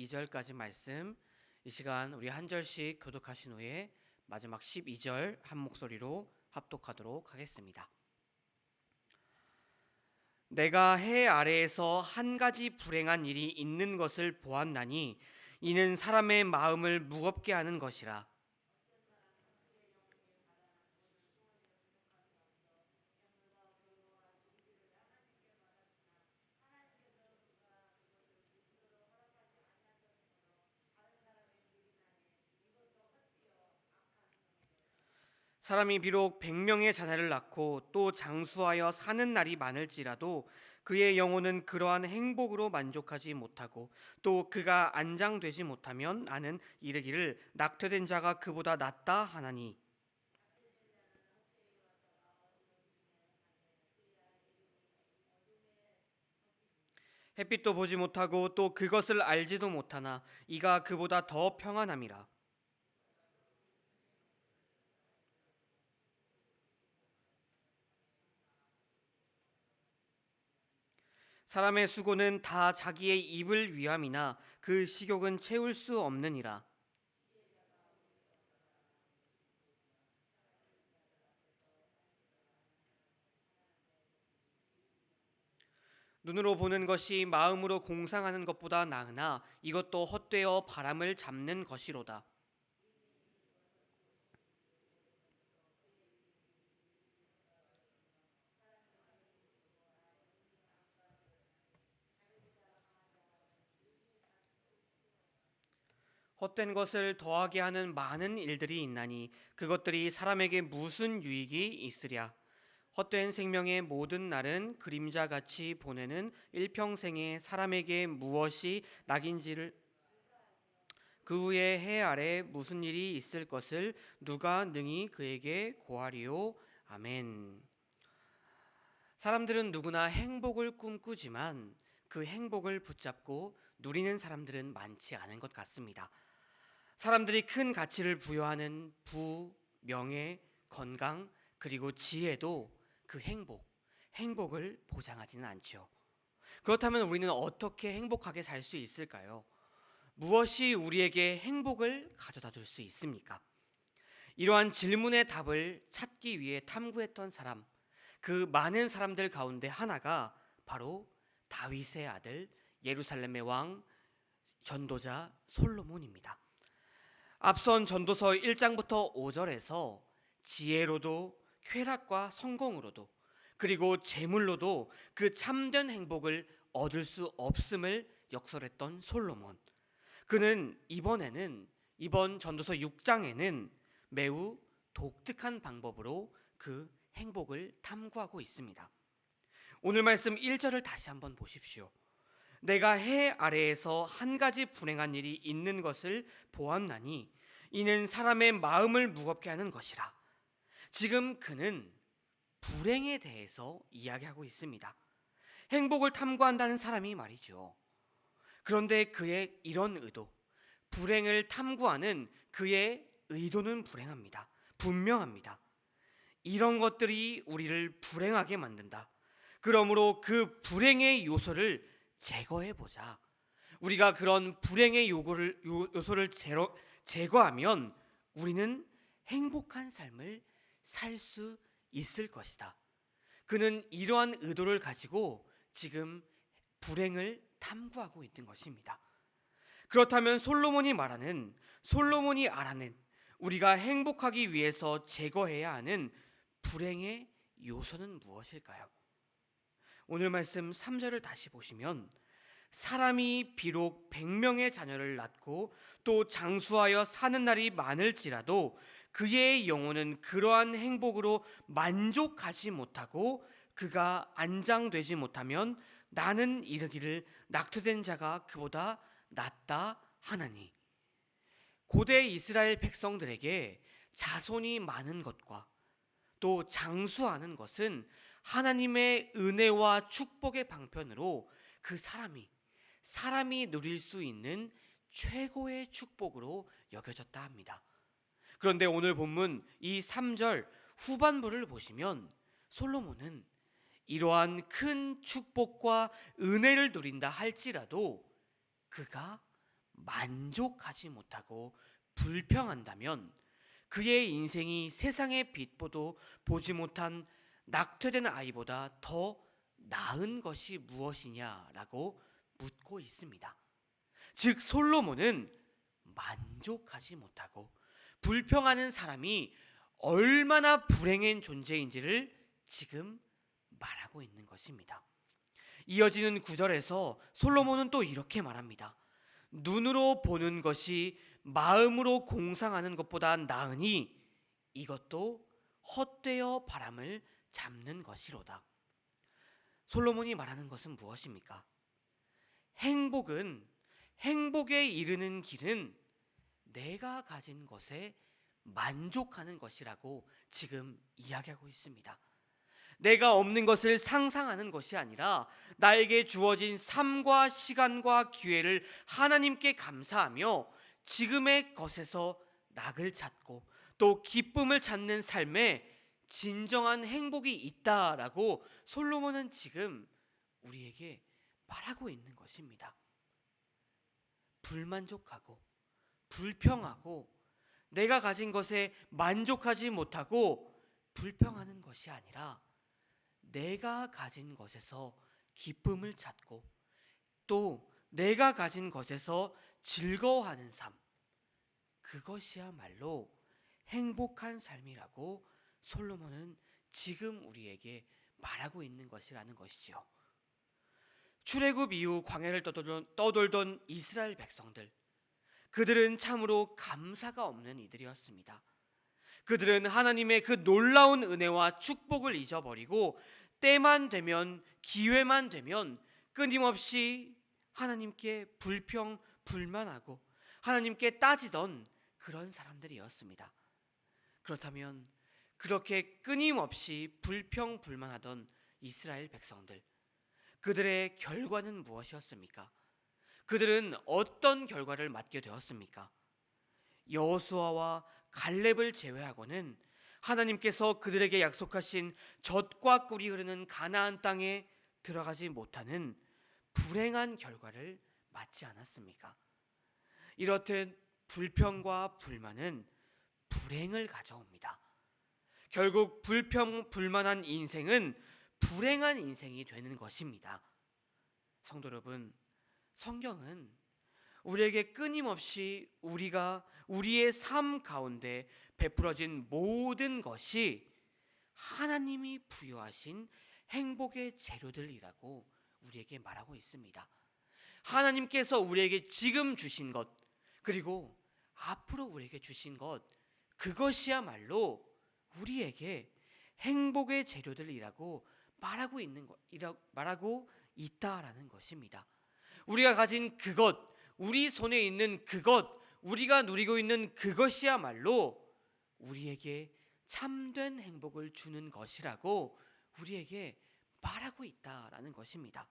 12절까지 말씀, 이 시간 우리 한 절씩 교독하신 후에 마지막 12절 한 목소리로 합독하도록 하겠습니다. 내가 해 아래에서 한 가지 불행한 일이 있는 것을 보았나니 이는 사람의 마음을 무겁게 하는 것이라. 사람이 비록 100명의 자녀를 낳고 또 장수하여 사는 날이 많을지라도 그의 영혼은 그러한 행복으로 만족하지 못하고 또 그가 안장되지 못하면 나는 이르기를 낙퇴된 자가 그보다 낫다 하나니. 햇빛도 보지 못하고 또 그것을 알지도 못하나 이가 그보다 더 평안함이라. 사람의 수고는 다 자기의 입을 위함이나 그 식욕은 채울 수 없느니라. 눈으로 보는 것이 마음으로 공상하는 것보다 나으나 이것도 헛되어 바람을 잡는 것이로다. 헛된 것을 더하게 하는 많은 일들이 있나니 그것들이 사람에게 무슨 유익이 있으랴. 헛된 생명의 모든 날은 그림자같이 보내는 일평생에 사람에게 무엇이 낙인지를 그 후에 해 아래 무슨 일이 있을 것을 누가 능히 그에게 고하리요. 아멘. 사람들은 누구나 행복을 꿈꾸지만 그 행복을 붙잡고 누리는 사람들은 많지 않은 것 같습니다. 사람들이 큰 가치를 부여하는 부, 명예, 건강, 그리고 지혜도 그 행복을 보장하지는 않죠. 그렇다면 우리는 어떻게 행복하게 살 수 있을까요? 무엇이 우리에게 행복을 가져다 줄 수 있습니까? 이러한 질문의 답을 찾기 위해 탐구했던 사람, 그 많은 사람들 가운데 하나가 바로 다윗의 아들 예루살렘의 왕 전도자 솔로몬입니다. 앞선 전도서 1장부터 5절에서 지혜로도 쾌락과 성공으로도 그리고 재물로도 그 참된 행복을 얻을 수 없음을 역설했던 솔로몬. 그는 이번 전도서 6장에는 매우 독특한 방법으로 그 행복을 탐구하고 있습니다. 오늘 말씀 1절을 다시 한번 보십시오. 내가 해 아래에서 한 가지 불행한 일이 있는 것을 보았나니 이는 사람의 마음을 무겁게 하는 것이라. 지금 그는 불행에 대해서 이야기하고 있습니다. 행복을 탐구한다는 사람이 말이죠. 그런데 그의 이런 의도, 불행을 탐구하는 그의 의도는 불행합니다. 분명합니다. 이런 것들이 우리를 불행하게 만든다. 그러므로 그 불행의 요소를 제거해보자. 우리가 그런 불행의 요소를 제거하면 우리는 행복한 삶을 살 수 있을 것이다. 그는 이러한 의도를 가지고 지금 불행을 탐구하고 있는 것입니다. 그렇다면 솔로몬이 알아낸 우리가 행복하기 위해서 제거해야 하는 불행의 요소는 무엇일까요? 오늘 말씀 3절을 다시 보시면 사람이 비록 100명의 자녀를 낳고 또 장수하여 사는 날이 많을지라도 그의 영혼은 그러한 행복으로 만족하지 못하고 그가 안장되지 못하면 나는 이르기를 낙퇴된 자가 그보다 낫다 하나니. 고대 이스라엘 백성들에게 자손이 많은 것과 또 장수하는 것은 하나님의 은혜와 축복의 방편으로 그 사람이 누릴 수 있는 최고의 축복으로 여겨졌다 합니다. 그런데 오늘 본문 이 3절 후반부를 보시면 솔로몬은 이러한 큰 축복과 은혜를 누린다 할지라도 그가 만족하지 못하고 불평한다면 그의 인생이 세상의 빛보도 보지 못한 낙태된 아이보다 더 나은 것이 무엇이냐라고 묻고 있습니다. 즉 솔로몬은 만족하지 못하고 불평하는 사람이 얼마나 불행한 존재인지를 지금 말하고 있는 것입니다. 이어지는 구절에서 솔로몬은 또 이렇게 말합니다. 눈으로 보는 것이 마음으로 공상하는 것보다 나으니 이것도 헛되어 바람을 잡는 것이로다. 솔로몬이 말하는 것은 무엇입니까? 행복에 이르는 길은 내가 가진 것에 만족하는 것이라고 지금 이야기하고 있습니다. 내가 없는 것을 상상하는 것이 아니라 나에게 주어진 삶과 시간과 기회를 하나님께 감사하며 지금의 것에서 낙을 찾고 또 기쁨을 찾는 삶에 진정한 행복이 있다라고 솔로몬은 지금 우리에게 말하고 있는 것입니다. 불만족하고 불평하고 내가 가진 것에 만족하지 못하고 불평하는 것이 아니라 내가 가진 것에서 기쁨을 찾고 또 내가 가진 것에서 즐거워하는 삶, 그것이야말로 행복한 삶이라고 솔로몬은 지금 우리에게 말하고 있는 것이라는 것이죠. 출애굽 이후 광야를 떠돌던 이스라엘 백성들, 그들은 참으로 감사가 없는 이들이었습니다. 그들은 하나님의 그 놀라운 은혜와 축복을 잊어버리고 때만 되면 기회만 되면 끊임없이 하나님께 불평불만하고 하나님께 따지던 그런 사람들이었습니다. 그렇다면 그렇게 끊임없이 불평불만하던 이스라엘 백성들, 그들의 결과는 무엇이었습니까? 그들은 어떤 결과를 맞게 되었습니까? 여호수아와 갈렙을 제외하고는 하나님께서 그들에게 약속하신 젖과 꿀이 흐르는 가나안 땅에 들어가지 못하는 불행한 결과를 맞지 않았습니까? 이렇듯 불평과 불만은 불행을 가져옵니다. 결국 불평불만한 인생은 불행한 인생이 되는 것입니다. 성도 여러분, 성경은 우리에게 끊임없이 우리가 우리의 삶 가운데 베풀어진 모든 것이 하나님이 부여하신 행복의 재료들이라고 우리에게 말하고 있습니다. 하나님께서 우리에게 지금 주신 것, 그리고 앞으로 우리에게 주신 것, 그것이야말로 우리에게 행복의 재료들이라고 말하고 있다라는 것입니다. 우리가 가진 그것, 우리 손에 있는 그것, 우리가 누리고 있는 그것이야말로 우리에게 참된 행복을 주는 것이라고 우리에게 말하고 있다라는 것입니다.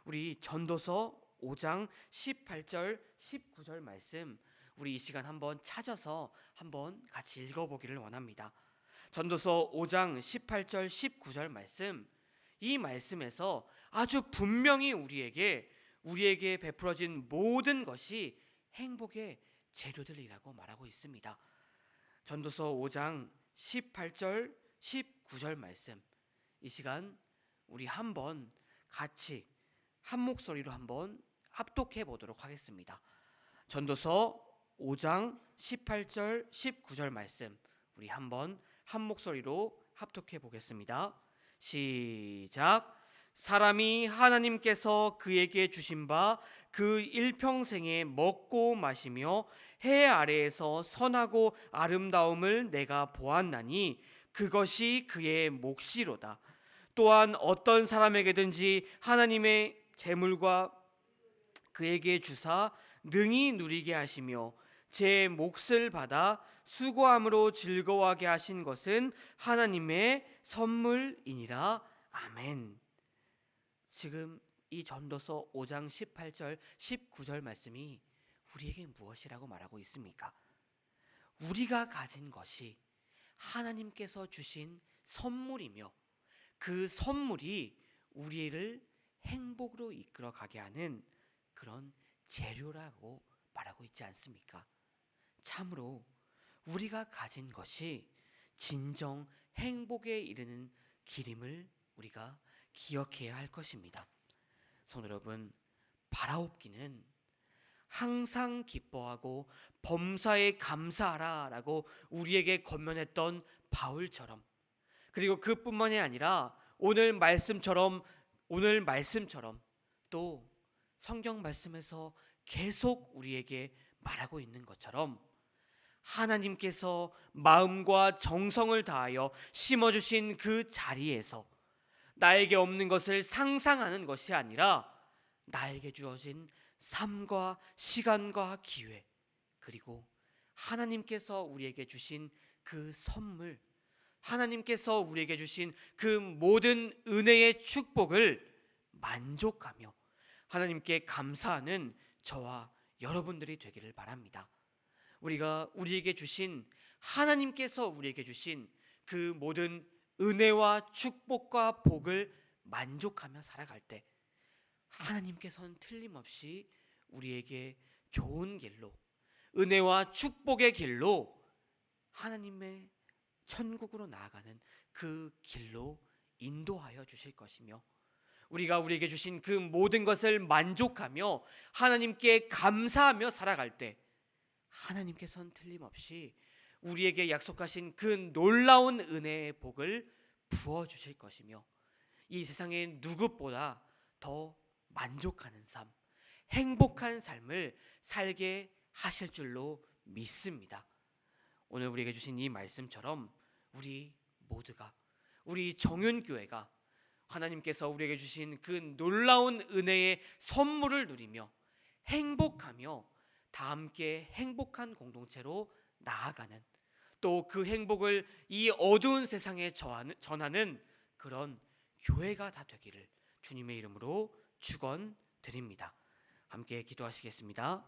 우리 전도서 5장 18절 19절 말씀, 우리 이 시간 한번 찾아서 한번 같이 읽어보기를 원합니다. 전도서 5장 18절 19절 말씀, 이 말씀에서 아주 분명히 우리에게 베풀어진 모든 것이 행복의 재료들이라고 말하고 있습니다. 전도서 5장 18절 19절 말씀, 이 시간 우리 한번 같이 한 목소리로 한번 합독해 보도록 하겠습니다. 전도서 5장 18절 19절 말씀, 우리 한번 한 목소리로 합독해 보겠습니다. 시작. 사람이 하나님께서 그에게 주신 바 그 일평생에 먹고 마시며 해 아래에서 선하고 아름다움을 내가 보았나니 그것이 그의 몫이로다. 또한 어떤 사람에게든지 하나님의 재물과 그에게 주사 능히 누리게 하시며 제 몫을 받아 수고함으로 즐거워하게 하신 것은 하나님의 선물이니라. 아멘. 지금 이 전도서 5장 18절 19절 말씀이 우리에게 무엇이라고 말하고 있습니까? 우리가 가진 것이 하나님께서 주신 선물이며 그 선물이 우리를 행복으로 이끌어 가게 하는 그런 재료라고 말하고 있지 않습니까? 참으로 우리가 가진 것이 진정 행복에 이르는 길임을 우리가 기억해야 할 것입니다. 성도 여러분, 바라옵기는 항상 기뻐하고 범사에 감사하라라고 우리에게 권면했던 바울처럼, 그리고 그뿐만이 아니라 오늘 말씀처럼 또 성경 말씀에서 계속 우리에게 말하고 있는 것처럼 하나님께서 마음과 정성을 다하여 심어주신 그 자리에서 나에게 없는 것을 상상하는 것이 아니라 나에게 주어진 삶과 시간과 기회, 그리고 하나님께서 우리에게 주신 그 선물, 하나님께서 우리에게 주신 그 모든 은혜의 축복을 만족하며 하나님께 감사하는 저와 여러분들이 되기를 바랍니다. 하나님께서 우리에게 주신 그 모든 은혜와 축복과 복을 만족하며 살아갈 때 하나님께서는 틀림없이 우리에게 좋은 길로, 은혜와 축복의 길로, 하나님의 천국으로 나아가는 그 길로 인도하여 주실 것이며, 우리에게 주신 그 모든 것을 만족하며 하나님께 감사하며 살아갈 때 하나님께서는 틀림없이 우리에게 약속하신 그 놀라운 은혜의 복을 부어 주실 것이며, 이 세상의 누구보다 더 만족하는 삶, 행복한 삶을 살게 하실 줄로 믿습니다. 오늘 우리에게 주신 이 말씀처럼 우리 모두가, 우리 정윤교회가 하나님께서 우리에게 주신 그 놀라운 은혜의 선물을 누리며 행복하며 다 함께 행복한 공동체로 나아가는, 또 그 행복을 이 어두운 세상에 전하는 그런 교회가 다 되기를 주님의 이름으로 축원드립니다. 함께 기도하시겠습니다.